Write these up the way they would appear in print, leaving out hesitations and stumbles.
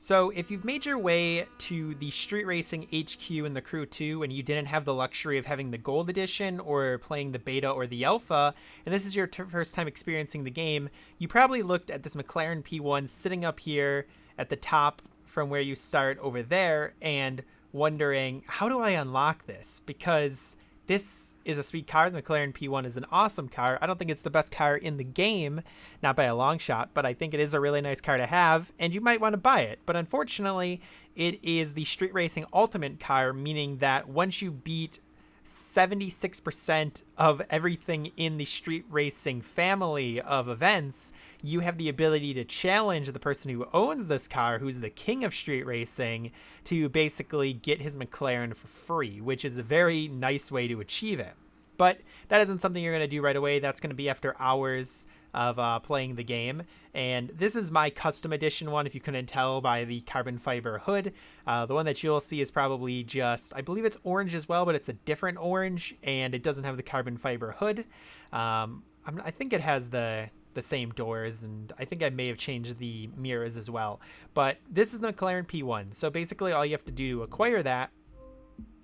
So if you've made your way to the Street Racing HQ in the Crew 2 and you didn't have the luxury of having the Gold Edition or playing the Beta or the Alpha, and this is your first time experiencing the game, you probably looked at this McLaren P1 sitting up here at the top from where you start over there and wondering, how do I unlock this? Because this is a sweet car. The McLaren P1 is an awesome car. I don't think it's the best car in the game, not by a long shot, but I think it is a really nice car to have, and you might want to buy it. But unfortunately, it is the Street Racing Ultimate car, meaning that once you beat 76% of everything in the Street Racing family of events, you have the ability to challenge the person who owns this car, who's the king of Street Racing, to basically get his McLaren for free, which is a very nice way to achieve it. But that isn't something you're going to do right away. That's going to be after hours of playing the game. And this is my custom edition one, if you couldn't tell by the carbon fiber hood. The one that you'll see is probably just, I believe it's orange as well, but it's a different orange, and it doesn't have the carbon fiber hood. I think it has the same doors, and I think I may have changed the mirrors as well. But this is the McLaren P1. So basically all you have to do to acquire that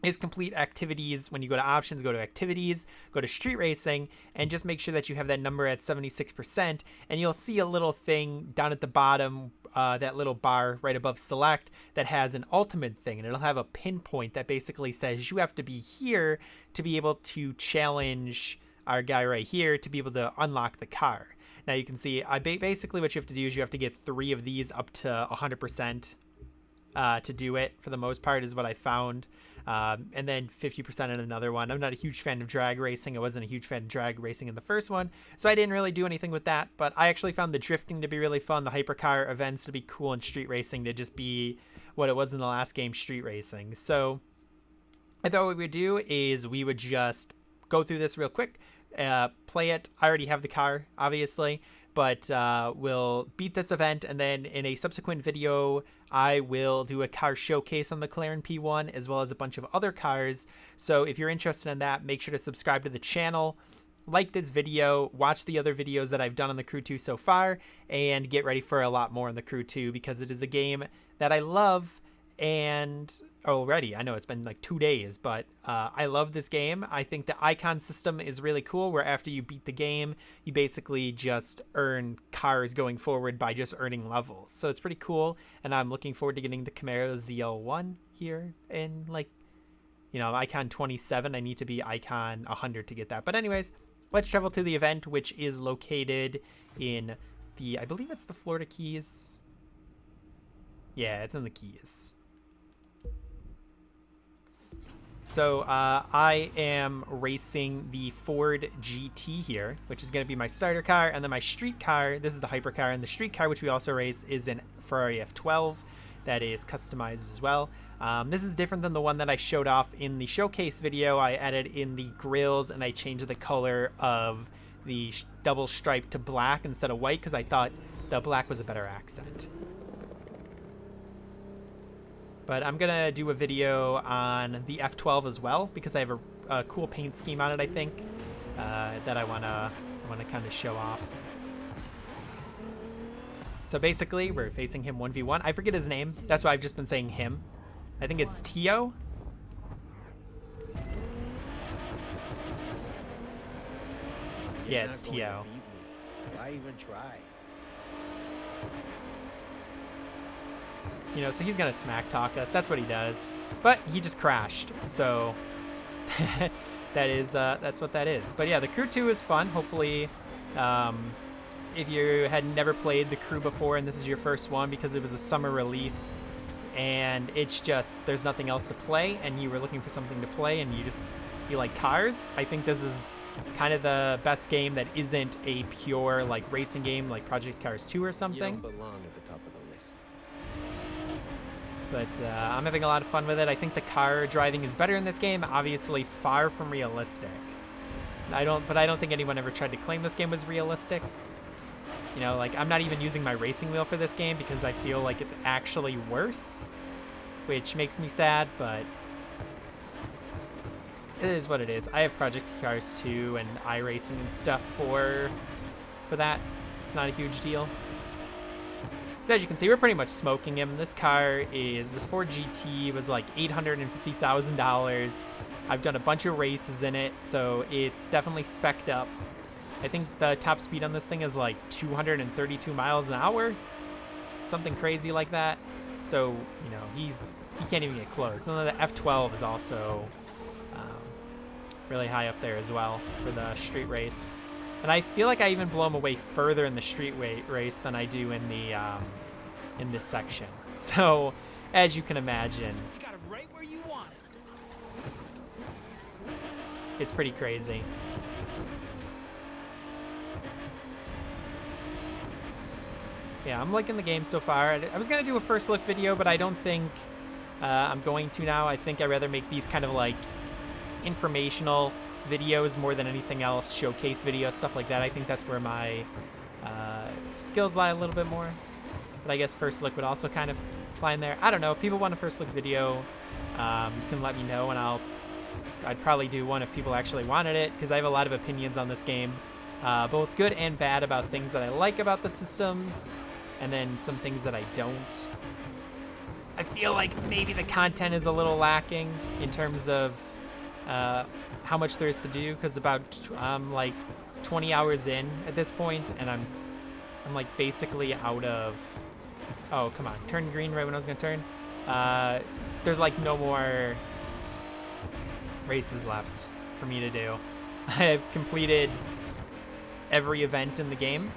is complete activities. When you go to options, go to activities, go to Street Racing, and just make sure that you have that number at 76%, and you'll see a little thing down at the bottom, that little bar right above select, that has an ultimate thing, and it'll have a pinpoint that basically says you have to be here to be able to challenge our guy right here to be able to unlock the car. Now you can see basically what you have to do is you have to get 3 of these up to 100% to do it, for the most part, is what I found. And then 50% in another one. I'm not a huge fan of drag racing. I wasn't a huge fan of drag racing in the first one, so I didn't really do anything with that. But I actually found the drifting to be really fun, the hypercar events to be cool, and Street Racing to just be what it was in the last game, Street Racing. So I thought what we would do is we would just go through this real quick, play it. I already have the car, obviously, but we'll beat this event, and then in a subsequent video I will do a car showcase on the McLaren P1 as well as a bunch of other cars. So if you're interested in that, make sure to subscribe to the channel, like this video, watch the other videos that I've done on the Crew 2 so far, and get ready for a lot more on the Crew 2, because it is a game that I love. And already, I know it's been like 2 days, but I love this game. I think the icon system is really cool, where after you beat the game, you basically just earn cars going forward by just earning levels. So it's pretty cool, and I'm looking forward to getting the Camaro ZL1 here in, like, you know, icon 27. I need to be icon 100 to get that. But anyways, let's travel to the event, which is located in the, I believe it's the Florida Keys. Yeah, it's in the Keys. So I am racing the Ford GT here, which is going to be my starter car, and then my street car, this is the hypercar, and the street car, which we also race, is an Ferrari F12 that is customized as well. This is different than the one that I showed off in the showcase video. I added in the grills, and I changed the color of the double stripe to black instead of white, because I thought the black was a better accent. But I'm going to do a video on the F12 as well, because I have a cool paint scheme on it, I think, that I want to kind of show off. So basically, we're facing him 1v1. I forget his name. That's why I've just been saying him. I think it's Tio. Yeah, it's Tio. Why even try? You know, so he's gonna smack talk us. That's what he does. But he just crashed, so that's what that is. But yeah, the Crew 2 is fun. Hopefully, if you had never played the Crew before and this is your first one, because it was a summer release and it's just, there's nothing else to play, and you were looking for something to play, and you like cars, I think this is kind of the best game that isn't a pure like racing game like Project Cars 2 or something. You don't belong at the top of the list. But I'm having a lot of fun with it. I think the car driving is better in this game. Obviously, far from realistic. I don't think anyone ever tried to claim this game was realistic. You know, like, I'm not even using my racing wheel for this game because I feel like it's actually worse, which makes me sad, but it is what it is. I have Project Cars 2 and iRacing and stuff for that. It's not a huge deal. So as you can see, we're pretty much smoking him. This Ford GT was like $850,000. I've done a bunch of races in it, so it's definitely spec'd up. I think the top speed on this thing is like 232 miles an hour, something crazy like that. So, you know, he can't even get close. And then the F12 is also really high up there as well for the street race. And I feel like I even blow him away further in the street race than I do in the in this section. So, as you can imagine, You got it right where you want it. it's pretty crazy. Yeah, I'm liking the game so far. I was going to do a first look video, but I don't think I'm going to now. I think I'd rather make these kind of like informational videos more than anything else, showcase videos, stuff like that. I think that's where my skills lie a little bit more. But I guess first look would also kind of fly in there. I don't know. If people want a first look video, you can let me know, and I'd probably do one if people actually wanted it, because I have a lot of opinions on this game, both good and bad, about things that I like about the systems, and then some things that I don't. I feel like maybe the content is a little lacking in terms of how much there is to do, because I'm like 20 hours in at this point, and I'm like basically out of... Oh, come on. Turn green right when I was going to turn. There's like no more races left for me to do. I've completed every event in the game.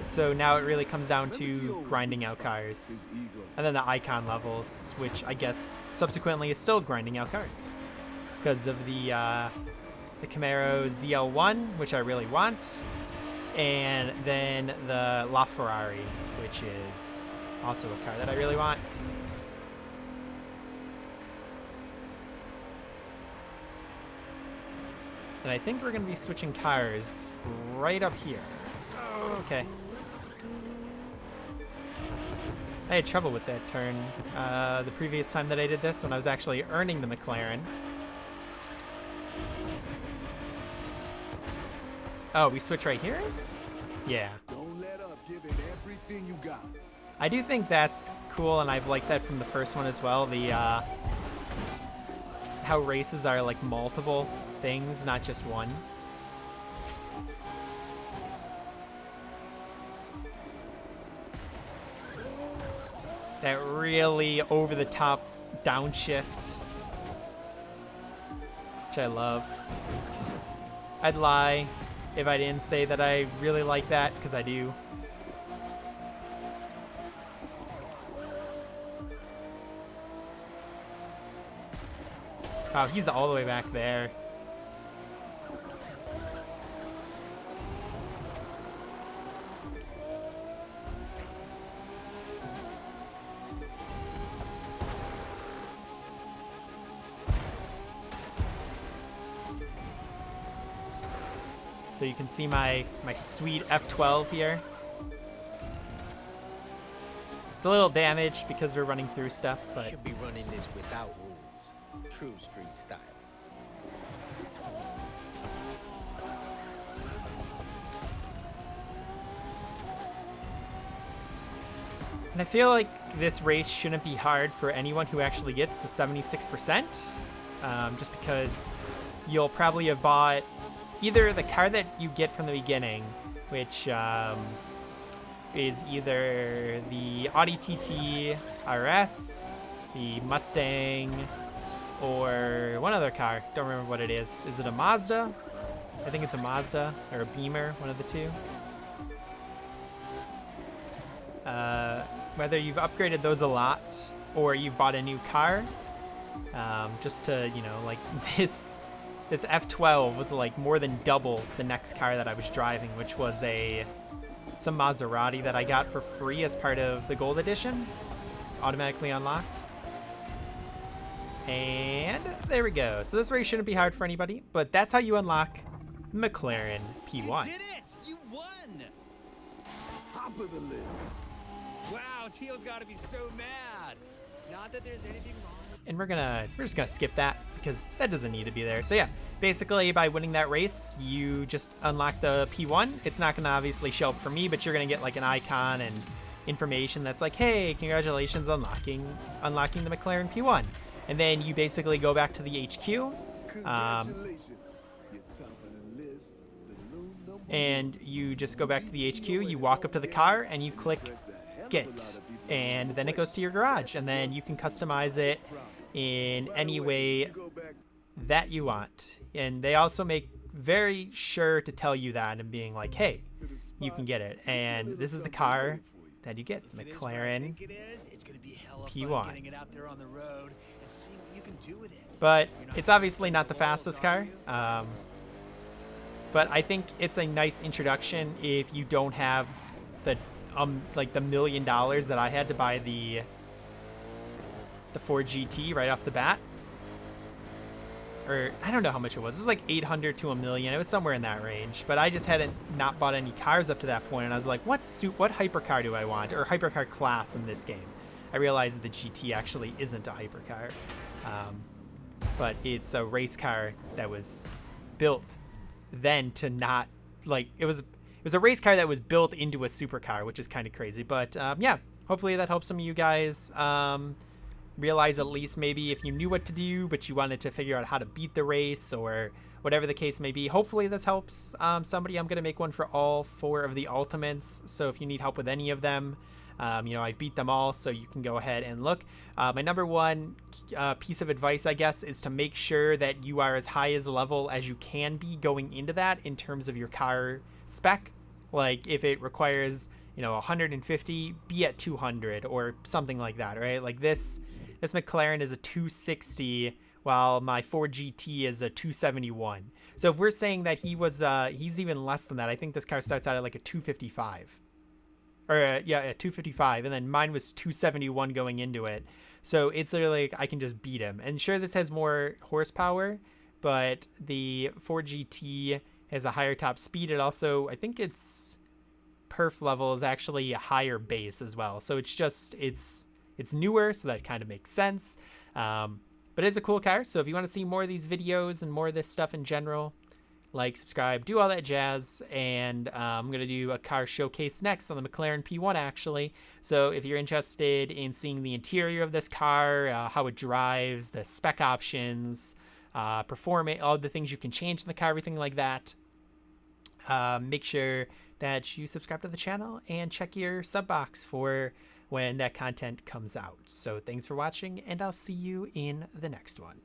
So now it really comes down to grinding out cars. And then the icon levels, which I guess subsequently is still grinding out cars. Because of the Camaro ZL1, which I really want. And then the LaFerrari, which is also a car that I really want. And I think we're going to be switching cars right up here. Oh, okay. I had trouble with that turn the previous time that I did this, when I was actually earning the McLaren. Oh, we switch right here? Yeah. Don't let up. Give it everything you got. I do think that's cool, and I've liked that from the first one as well. The how races are like multiple things, not just one. That really over-the-top downshift, which I love. I'd lie if I didn't say that I really like that, because I do. Wow, he's all the way back there. So you can see my sweet F12 here. It's a little damaged because we're running through stuff, but Should be running this without rules. True street style. and I feel like this race shouldn't be hard for anyone who actually gets the 76%, just because you'll probably have bought either the car that you get from the beginning, which is either the Audi TT RS, the Mustang, or one other car. Don't remember what it is. Is it a Mazda? I think it's a Mazda or a Beamer, one of the two. Whether you've upgraded those a lot or you've bought a new car, just to, you know, like this F12 was like more than double the next car that I was driving, which was some Maserati that I got for free as part of the Gold Edition, automatically unlocked. And there we go. So this race shouldn't be hard for anybody, but that's how you unlock McLaren P1. You did it! You won! Top of the list. Wow, Teal's gotta be so mad. Not that there's anything wrong with... And we're just gonna skip that because that doesn't need to be there. So yeah, basically by winning that race, you just unlock the P1. It's not gonna obviously show up for me, but you're gonna get like an icon and information that's like, hey, congratulations unlocking the McLaren P1. And then you basically go back to the HQ. Congratulations. You're top of the list. The new number And you just go back to the HQ, you walk up to the car, and you click get. And then it goes to your garage. And then you can customize it in any way that you want. And they also make very sure to tell you that and being like, hey, you can get it. And this is the car that you get, McLaren P1. But it's obviously not the fastest car. But I think it's a nice introduction if you don't have the like the $1 million that I had to buy the Ford GT right off the bat. Or I don't know how much it was. It was like 800 to $1 million. It was somewhere in that range. But I just hadn't not bought any cars up to that point, and I was like, what hypercar do I want, or hypercar class in this game? I realized the GT actually isn't a hypercar, but it's a race car that was built then to not like it was a race car that was built into a supercar, which is kind of crazy. But yeah, hopefully that helps some of you guys. Realize at least maybe if you knew what to do but you wanted to figure out how to beat the race or whatever the case may be. Hopefully this helps somebody. I'm going to make one for all 4 of the ultimates, so if you need help with any of them, you know, I beat them all, so you can go ahead and look. My number one piece of advice, I guess, is to make sure that you are as high as level as you can be going into that in terms of your car spec. Like if it requires, you know, 150, be at 200 or something like that, right? Like this McLaren is a 260 while my Ford GT is a 271. So if we're saying that he's even less than that, I think this car starts out at like a 255. Or a 255, and then mine was 271 going into it. So it's literally like I can just beat him. And sure, this has more horsepower, but the Ford GT has a higher top speed. It also, I think its perf level is actually a higher base as well. So it's newer, so that kind of makes sense. But it's a cool car. So if you want to see more of these videos and more of this stuff in general, like, subscribe, do all that jazz. And I'm going to do a car showcase next on the McLaren P1, actually. So if you're interested in seeing the interior of this car, how it drives, the spec options, performance, all the things you can change in the car, everything like that, make sure that you subscribe to the channel and check your sub box for when that content comes out. So thanks for watching, and I'll see you in the next one.